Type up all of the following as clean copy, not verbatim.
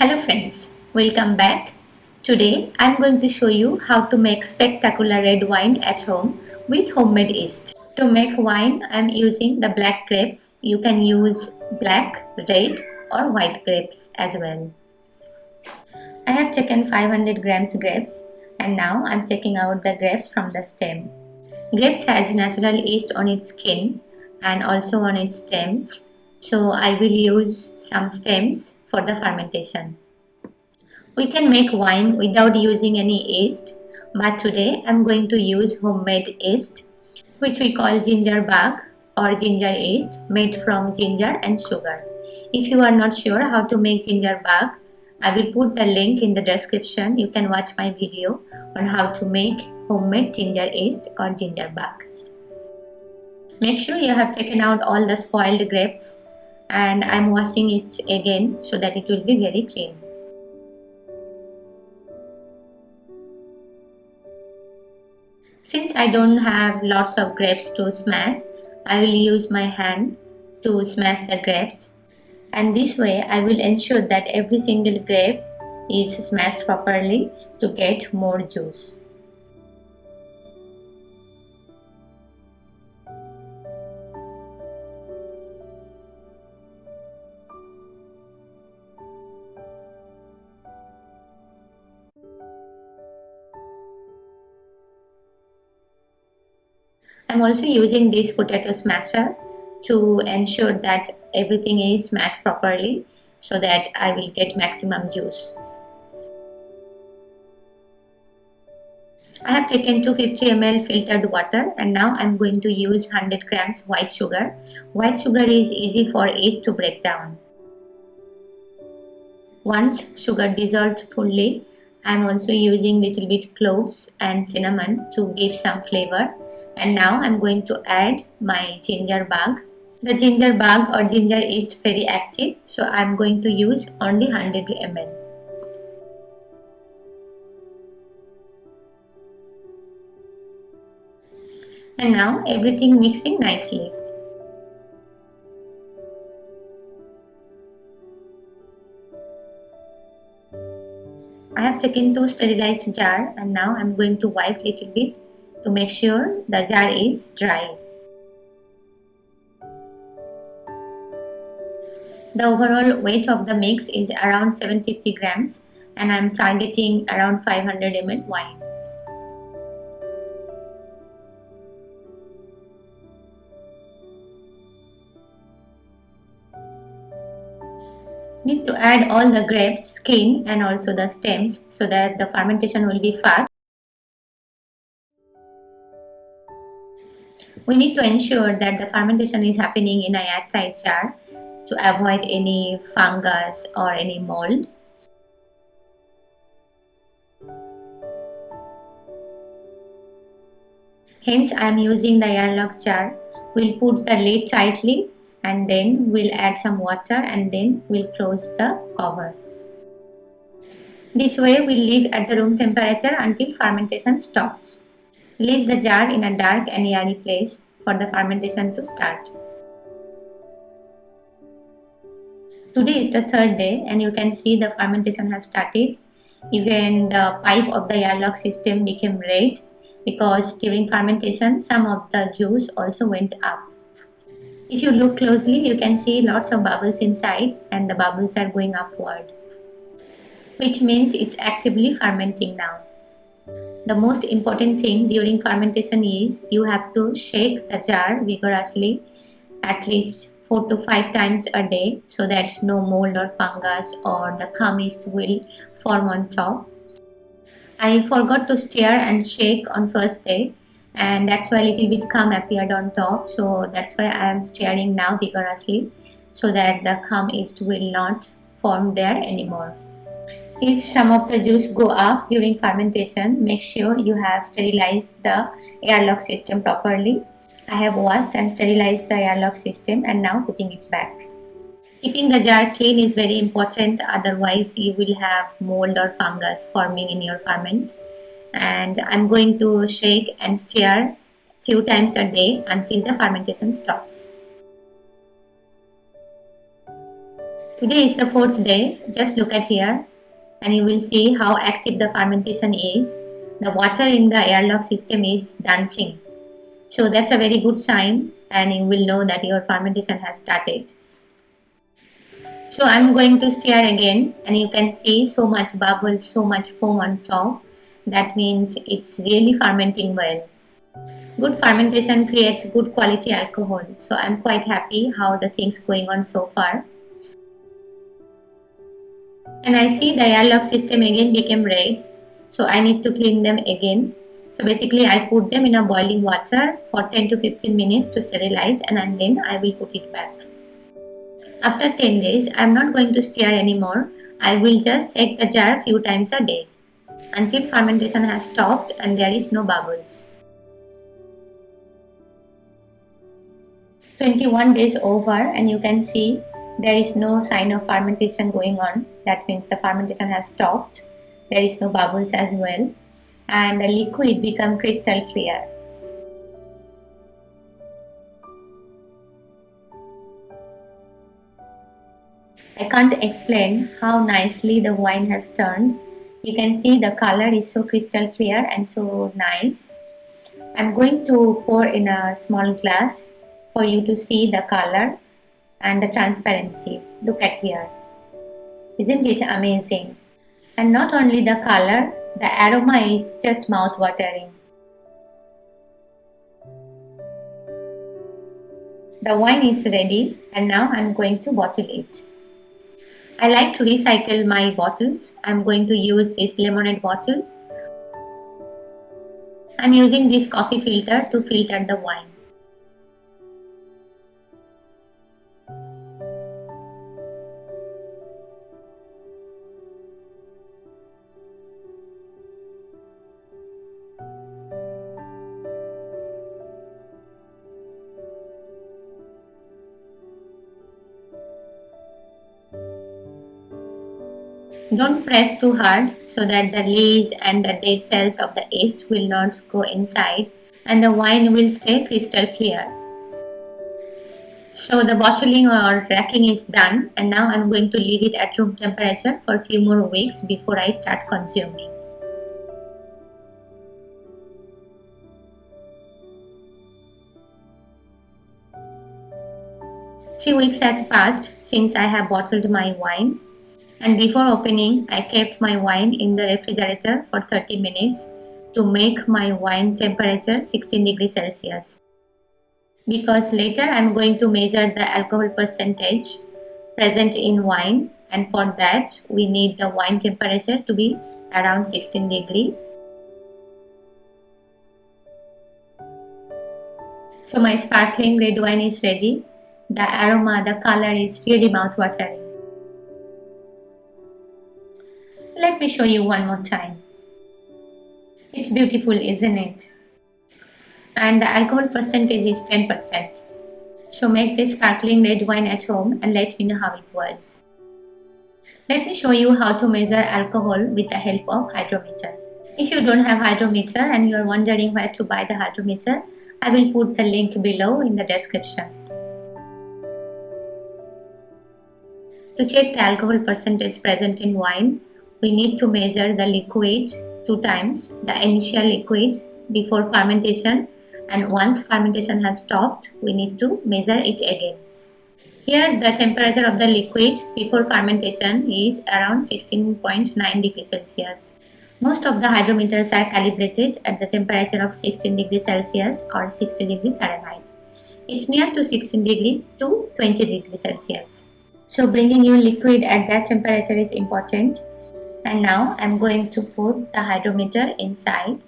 Hello friends, welcome back. Today I'm going to show you how to make spectacular red wine at home with homemade yeast. To make wine I'm using the black grapes. You can use black, red or white grapes as well. I have taken 500 grams grapes and now I'm taking out the grapes from the stem. Grapes has natural yeast on its skin and also on its stems, so I will use some stems for the fermentation. We can make wine without using any yeast, but today I'm going to use homemade yeast, which we call ginger bark or ginger yeast, made from ginger and sugar. If you are not sure how to make ginger bark, I will put the link in the description. You can watch my video on how to make homemade ginger yeast or ginger bark. Make sure you have taken out all the spoiled grapes, and I'm washing it again so that it will be very clean. Since I don't have lots of grapes to smash, I will use my hand to smash the grapes, and this way I will ensure that every single grape is smashed properly to get more juice. I'm also using this potato smasher to ensure that everything is smashed properly so that I will get maximum juice. I have taken 250 ml filtered water and now I'm going to use 100 grams white sugar. White sugar is easy for yeast to break down. Once sugar dissolved fully, I'm also using little bit cloves and cinnamon to give some flavor. And now I'm going to add my ginger bark. The ginger bark or ginger is very active, so I'm going to use only 100 ml. And now everything mixing nicely. I have taken 2 sterilized jars and now I'm going to wipe little bit to make sure the jar is dry. The overall weight of the mix is around 750 grams and I'm targeting around 500 ml wine. Need to add all the grapes, skin and also the stems so that the fermentation will be fast. We need to ensure that the fermentation is happening in a airtight jar to avoid any fungus or any mold. Hence I am using the airlock jar. We'll put the lid tightly and then we'll add some water and then we'll close the cover. This way we'll leave at the room temperature until fermentation stops. Leave the jar in a dark and airy place for the fermentation to start. Today is the third day and you can see the fermentation has started. Even the pipe of the airlock system became red because during fermentation some of the juice also went up. If you look closely, you can see lots of bubbles inside and the bubbles are going upward, which means it's actively fermenting now. The most important thing during fermentation is you have to shake the jar vigorously at least 4 to 5 times a day so that no mold or fungus or the yeast will form on top. I forgot to stir and shake on first day, and that's why a little bit cum appeared on top, so that's why I am stirring now vigorously so that the yeast will not form there anymore. If some of the juice go up during fermentation, make sure you have sterilized the airlock system properly. I have washed and sterilized the airlock system and now putting it back. Keeping the jar clean is very important, otherwise you will have mold or fungus forming in your ferment. And I'm going to shake and stir few times a day until the fermentation stops. Today is the fourth day. Just look at here and you will see how active the fermentation is. The water in the airlock system is dancing. So that's a very good sign and you will know that your fermentation has started. So I'm going to stir again and you can see so much bubbles, so much foam on top. That means it's really fermenting well. Good fermentation creates good quality alcohol. So I'm quite happy how the things going on so far. And I see the airlock system again became red. So I need to clean them again. So basically I put them in a boiling water for 10 to 15 minutes to sterilize and then I will put it back. After 10 days, I am not going to stir anymore. I will just shake the jar few times a day until fermentation has stopped and there is no bubbles. 21 days over and you can see there is no sign of fermentation going on. That means the fermentation has stopped. There is no bubbles as well and the liquid become crystal clear. I can't explain how nicely the wine has turned. You can see the color is so crystal clear and so nice. I'm going to pour in a small glass for you to see the color and the transparency. Look at here. Isn't it amazing? And not only the color, the aroma is just mouth-watering. The wine is ready and now I'm going to bottle it. I like to recycle my bottles. I'm going to use this lemonade bottle. I'm using this coffee filter to filter the wine. Don't press too hard so that the lees and the dead cells of the yeast will not go inside and the wine will stay crystal clear. So the bottling or racking is done and now I'm going to leave it at room temperature for a few more weeks before I start consuming. Three weeks has passed since I have bottled my wine. And before opening, I kept my wine in the refrigerator for 30 minutes to make my wine temperature 16 degrees Celsius. Because later I am going to measure the alcohol percentage present in wine and for that we need the wine temperature to be around 16 degrees. So my sparkling red wine is ready. The aroma, the color is really mouth-watering. Let me show you one more time. It's beautiful, isn't it? And the alcohol percentage is 10%. So make this sparkling red wine at home and let me know how it was. Let me show you how to measure alcohol with the help of hydrometer. If you don't have hydrometer and you are wondering where to buy the hydrometer, I will put the link below in the description. To check the alcohol percentage present in wine, we need to measure the liquid 2 times, the initial liquid before fermentation, and once fermentation has stopped, we need to measure it again. Here the temperature of the liquid before fermentation is around 16.9 degrees Celsius. Most of the hydrometers are calibrated at the temperature of 16 degrees Celsius or 60 degrees Fahrenheit. It's near to 16 degrees to 20 degrees Celsius. So bringing your liquid at that temperature is important. And now I'm going to put the hydrometer inside.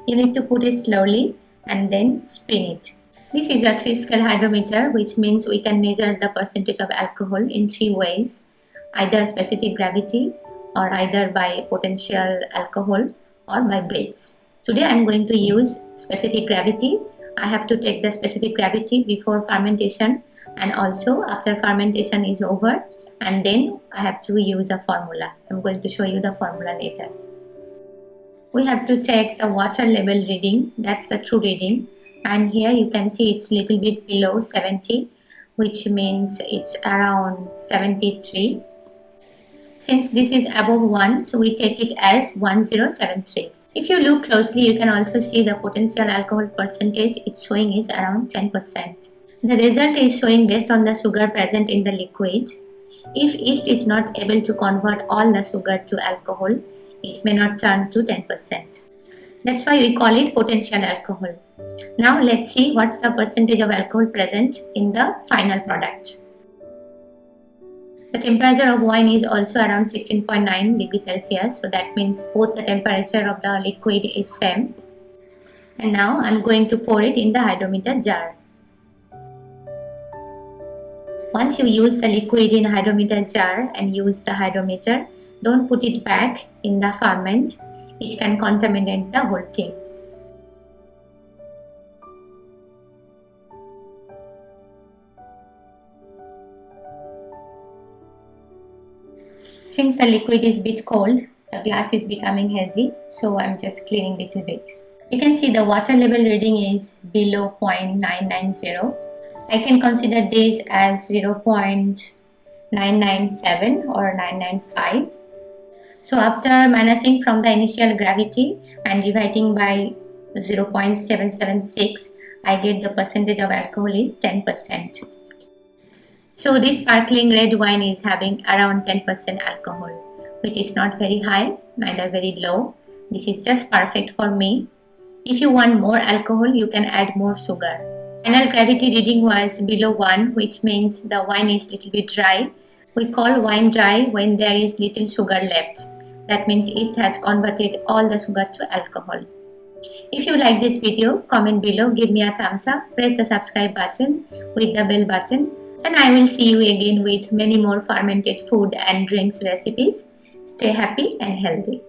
You need to put it slowly and then spin it. This is a 3-scale hydrometer, which means we can measure the percentage of alcohol in 3 ways, either specific gravity or either by potential alcohol or by breaths. Today I'm going to use specific gravity. I have to take the specific gravity before fermentation and also after fermentation is over, and then I have to use a formula. I'm going to show you the formula later. We have to take the water level reading, that's the true reading, and here you can see it's little bit below 70. which means it's around 73. Since this is above 1, so we take it as 1073. If you look closely, you can also see the potential alcohol percentage it's showing is around 10%. The result is showing based on the sugar present in the liquid. If yeast is not able to convert all the sugar to alcohol, it may not turn to 10%. That's why we call it potential alcohol. Now let's see what's the percentage of alcohol present in the final product. The temperature of wine is also around 16.9 degrees Celsius, so that means both the temperature of the liquid is same. And now I'm going to pour it in the hydrometer jar. Once you use the liquid in hydrometer jar and use the hydrometer, don't put it back in the ferment. It can contaminate the whole thing. Since the liquid is a bit cold, the glass is becoming hazy, so I'm just cleaning a little bit. You can see the water level reading is below 0.990. I can consider this as 0.997 or 995. So after minusing from the initial gravity and dividing by 0.776, I get the percentage of alcohol is 10%. So this sparkling red wine is having around 10% alcohol, which is not very high, neither very low. This is just perfect for me. If you want more alcohol, you can add more sugar. Final gravity reading was below 1, which means the wine is little bit dry. We call wine dry when there is little sugar left. That means yeast has converted all the sugar to alcohol. If you like this video, comment below, give me a thumbs up, press the subscribe button with the bell button, and I will see you again with many more fermented food and drinks recipes. Stay happy and healthy.